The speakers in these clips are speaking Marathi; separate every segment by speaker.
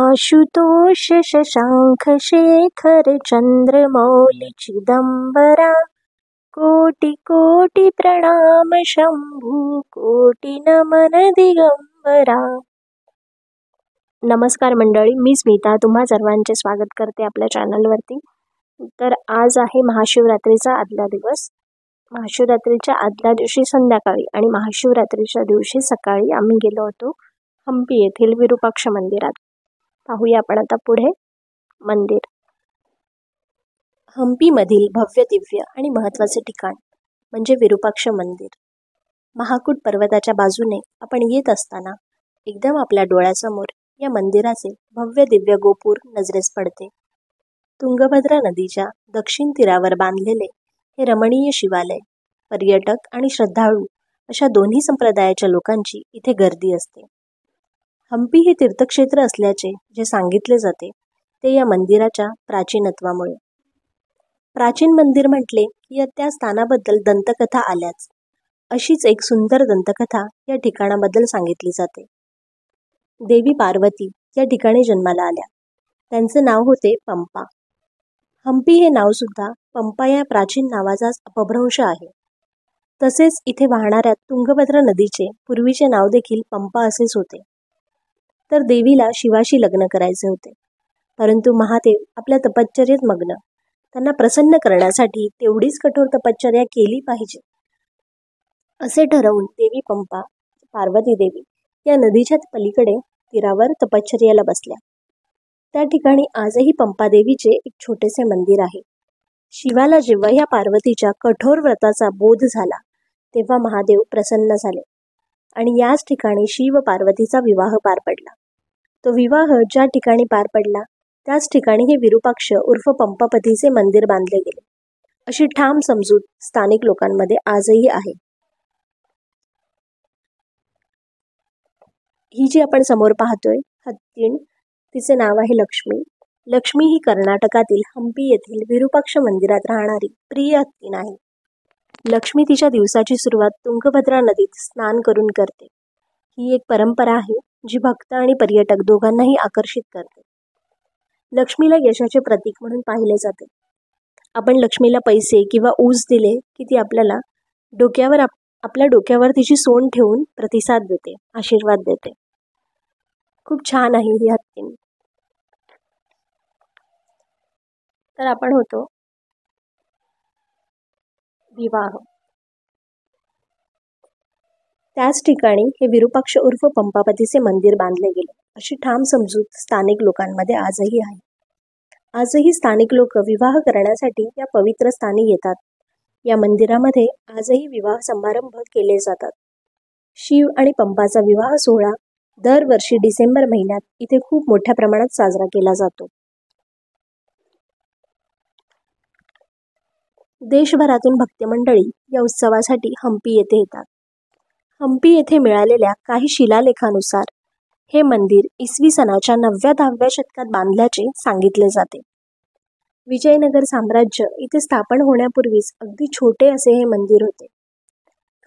Speaker 1: आशुतोष शशांक शेखर चंद्रमौली चिदंबरा कोटि कोटि प्रणाम शंभू कोटि नमन दिगंबरा. नमस्कार मंडळी, मी स्मिता तुम्हा सर्वांचे स्वागत करते आपल्या चॅनलवरती. तर आज आहे महाशिवरात्रीचा आदला दिवस. महाशिवरात्रीच्या आदल्या दिवशी संध्याकाळी आणि महाशिवरात्रीच्या दिवशी सकाळी आम्ही गेलो होतो हम्पी येथील विरूपाक्ष मंदिरात. पाहूया आपण आता पुढे मंदिर. हम्पीमधील भव्य दिव्य आणि महत्त्वाचे ठिकाण म्हणजे विरूपाक्ष मंदिर. महाकूट पर्वताच्या बाजूने आपण येत असताना एकदम आपल्या डोळ्यासमोर या मंदिराचे भव्य दिव्य गोपूर नजरेस पडते. तुंगभद्रा नदीच्या दक्षिण तीरावर बांधलेले हे रमणीय शिवालय पर्यटक आणि श्रद्धाळू अशा दोन्ही संप्रदायाच्या लोकांची इथे गर्दी असते. हम्पी हे तीर्थक्षेत्र असल्याचे जे सांगितले जाते ते या मंदिराच्या प्राचीनत्वामुळे. प्राचीन मंदिर म्हटले की त्या स्थानाबद्दल दंतकथा आल्याच. अशीच एक सुंदर दंतकथा या ठिकाणाबद्दल सांगितली जाते. देवी पार्वती या ठिकाणी जन्माला आल्या. त्यांचे नाव होते पंपा. हम्पी हे नाव सुद्धा पंपा या प्राचीन नावाचाच अपभ्रंश आहे. तसेच इथे वाहणाऱ्या तुंगभद्रा नदीचे पूर्वीचे नाव देखील पंपा असेच होते. तर देवीला शिवाशी लग्न करायचे होते, परंतु महादेव आपल्या तपश्चर्येत मग्न. त्यांना प्रसन्न करण्यासाठी तेवढीच कठोर तपश्चर्या केली पाहिजे असे ठरवून देवी पंपा पार्वती देवी या नदीच्या पलीकडे तीरावर तपश्चर्याला बसल्या. त्या ठिकाणी आजही पंपा देवीचे एक छोटेसे मंदिर आहे. शिवाला जेव्हा या पार्वतीच्या कठोर व्रताचा बोध झाला तेव्हा महादेव प्रसन्न झाले आणि याच ठिकाणी शिव पार्वतीचा विवाह पार पडला. तो विवाह ज्या ठिकाणी पार पडला त्याच ठिकाणी हे विरूपाक्ष उर्फ पंपापतीचे मंदिर बांधले गेले अशी ठाम समजूत स्थानिक लोकांमध्ये आजही आहे. ही जी आपण समोर पाहतोय हत्तीण, तिचे नाव आहे लक्ष्मी. लक्ष्मी ही कर्नाटकातील हम्पी येथील विरूपाक्ष मंदिरात राहणारी प्रिय हत्तीण आहे. लक्ष्मी तिच्या दिवसाची सुरुवात तुंगभद्रा नदीत स्नान करून करते. ही एक परंपरा आहे जी भक्त आणि पर्यटक दोघांनाही आकर्षित करते. लक्ष्मीला यशाचे प्रतीक म्हणून पाहिले जाते. आपण लक्ष्मीला पैसे किंवा ऊस दिले की ती आपल्याला आपल्या डोक्यावर तिची सोंड ठेवून प्रतिसाद देते, आशीर्वाद देते. खूप छान आहे ही हत्तीण. तर आपण होतो विवाह. त्याच ठिकाणी हे विरूपाक्ष उर्फ पंपापतीचे मंदिर बांधले गेले अशी ठाम समजूत स्थानिक लोकांमध्ये आजही आहे. आजही स्थानिक लोक विवाह करण्यासाठी या पवित्र स्थानी येतात. या मंदिरामध्ये आजही विवाह समारंभ केले जातात. शिव आणि पंपाचा विवाह सोहळा दरवर्षी डिसेंबर महिन्यात इथे खूप मोठ्या प्रमाणात साजरा केला जातो. देशभरातून भक्तमंडळी या उत्सवासाठी हम्पी येथे येतात. हम्पी येथे मिळालेल्या काही शिलालेखानुसार हे मंदिर इसवी सनाच्या 9व्या-10व्या शतकात बांधल्याचे सांगितले जाते. विजयनगर साम्राज्य इथे स्थापन होण्यापूर्वीच अगदी छोटे असे हे मंदिर होते.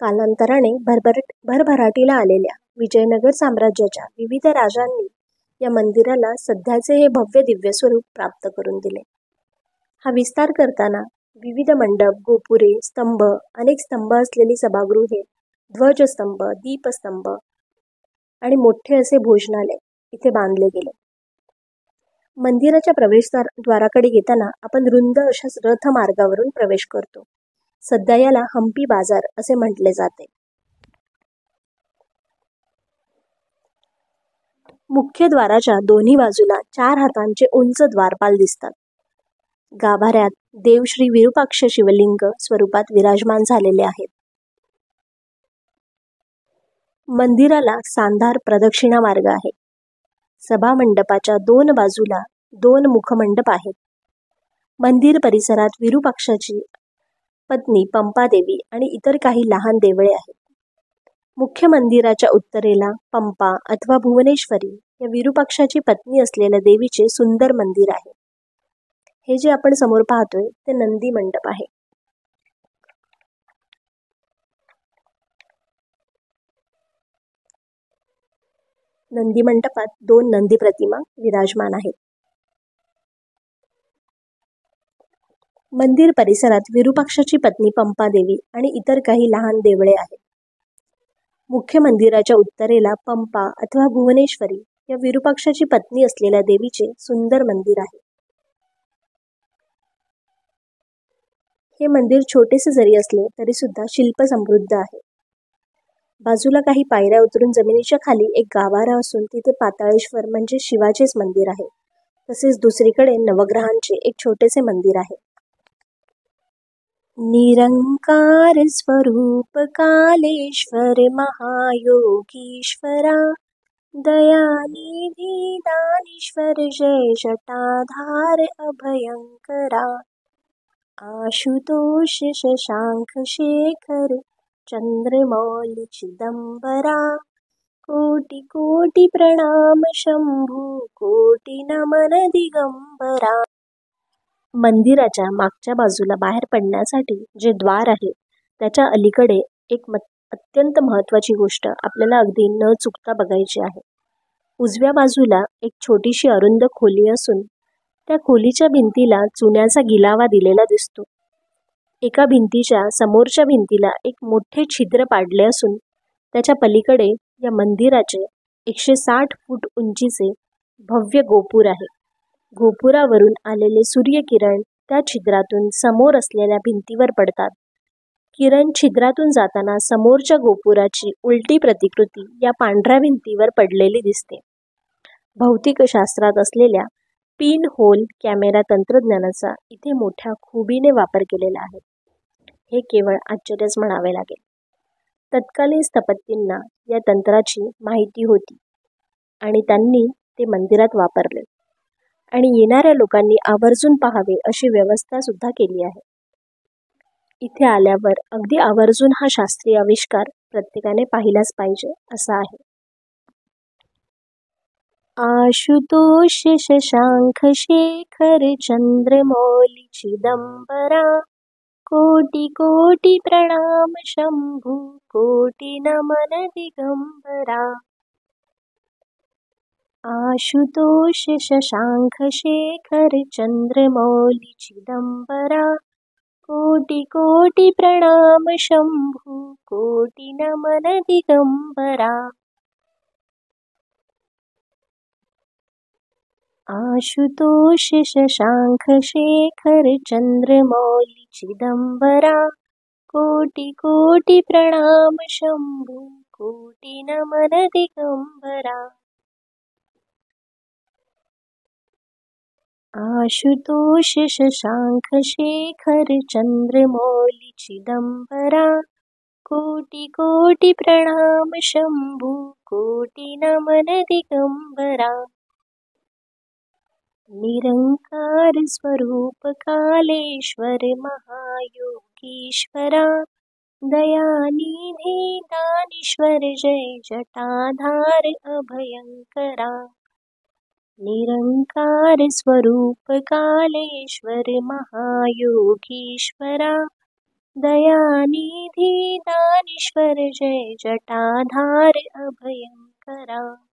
Speaker 1: कालांतराने भरभराटीला आलेल्या विजयनगर साम्राज्याच्या विविध राजांनी या मंदिराला सध्याचे हे भव्य दिव्य स्वरूप प्राप्त करून दिले. हा विस्तार करताना विविध मंडप, गोपुरे, स्तंभ, अनेक स्तंभ असलेली सभागृहे, ध्वजस्तंभ, दीपस्तंभ आणि मोठे असे भोजनालय इथे बांधले गेले. मंदिराच्या प्रवेशद्वाराकडे येताना आपण रुंद अशा रथ मार्गावरून प्रवेश करतो. सध्या याला हम्पी बाजार असे म्हटले जाते. मुख्य द्वाराच्या दोन्ही बाजूला 4 हातांचे उंच द्वारपाल दिसतात. गाभाऱ्यात देव श्री विरूपाक्ष शिवलिंग स्वरूपात विराजमान झालेले आहेत. मंदिराला सांधार प्रदक्षिणा मार्ग आहे. सभा मंडपाच्या 2 बाजूला 2 मुखमंडप आहेत. मंदिर परिसरात विरूपाक्षाची पत्नी पंपादेवी आणि इतर काही लहान देवळे आहेत. मुख्य मंदिराच्या उत्तरेला पंपा अथवा भुवनेश्वरी या विरूपाक्षाची पत्नी असलेल्या देवीचे सुंदर मंदिर आहे. हे जे आपण समोर पाहतोय ते नंदी मंडप आहे. नंदी मंडपात 2 नंदी प्रतिमा विराजमान आहेत. मंदिर परिसरात विरूपाक्षाची पत्नी पंपादेवी आणि इतर काही लहान देवळे आहेत. मुख्य मंदिराच्या उत्तरेला पंपा अथवा भुवनेश्वरी या विरूपाक्षाची पत्नी असलेल्या देवीचे सुंदर मंदिर आहे. हे मंदिर छोटेसे जरी असले तरी सुद्धा शिल्प समृद्ध आहे. बाजूला काही पायऱ्या उतरून जमिनीच्या खाली एक गाभारा असून तिथे पाताळेश्वर म्हणजे शिवाचेच मंदिर आहे. तसेच दुसरीकडे नवग्रहांचे एक छोटेसे मंदिर आहे. निरंकार स्वरूप कालेश्वर महायोगीश्वरा दयानिधी दानीश्वर जय जटाधार अभयंकरा आशुतोष शशांक शेखर चंद्रमौली चिदंबरा कोटि कोटि प्रणाम शंभू कोटि नमन दिगंबरा. मंदिराच्या मागच्या बाजूला बाहेर पडण्यासाठी जे द्वार आहे त्याच्या अलीकडे एक अत्यंत महत्त्वाची गोष्ट आपल्याला अगदी न चुकता बघायची आहे. उजव्या बाजूला एक छोटीशी अरुंद खोली असून त्या खोलीच्या भिंतीला चुन्याचा गिलावा दिलेला दिसतो. एका भिंतीच्या समोरच्या भिंतीला एक मोठे छिद्र पाडले असून त्याच्या पलीकडे या मंदिराचे 160 फूट उंचीचे भव्य गोपुर आहे. गोपुरावरून आलेले सूर्यकिरण त्या छिद्रातून समोर असलेल्या भिंतीवर पडतात. किरण छिद्रातून जाताना समोरच्या गोपुराची उलटी प्रतिकृती या पांढऱ्या भिंतीवर पडलेली दिसते. भौतिकशास्त्रात असलेल्या पिन होल कॅमेरा तंत्रज्ञानाचा इथे मोठ्या खुबीने वापर केलेला आहे. हे केवळ आश्चर्यच म्हणावे लागेल. तत्कालीन स्थपतींना या तंत्राची माहिती होती आणि त्यांनी ते मंदिरात वापरले आणि येणाऱ्या लोकांनी आवर्जून पाहावे अशी व्यवस्था सुद्धा केली आहे. इथे आल्यावर अगदी आवर्जून हा शास्त्रीय आविष्कार प्रत्येकाने पाहिलाच पाहिजे असा आहे. आशुतोष शशांक शेखर चंद्रमौली चिदंबरा कोटि कोटि प्रणाम शंभू कोटि नमन दिगंबरा आशुतोष शशांक शेखर चंद्रमौली चिदंबरा कोटि कोटि प्रणाम शंभू कोटि नमन दिगंबरा आशुतोष शशांक शेखर चंद्रमौली चिदंबरा कोटि कोटि प्रणाम शंभू कोटि नमन दिगंबरा आशुतोष शशांक शेखर चंद्रमौली चिदंबरा कोटि कोटि प्रणाम शंभू कोटि नमन दिगंबरा निरंकार स्वरूप कालेश्वर महायोगीश्वरा दयानिधी दानीश्वर जय जटाधार अभयंकरा निरंकार स्वरूप कालेश्वर महायोगीश्वरा दयानिधी दानीश्वर जय जटाधार अभयंकरा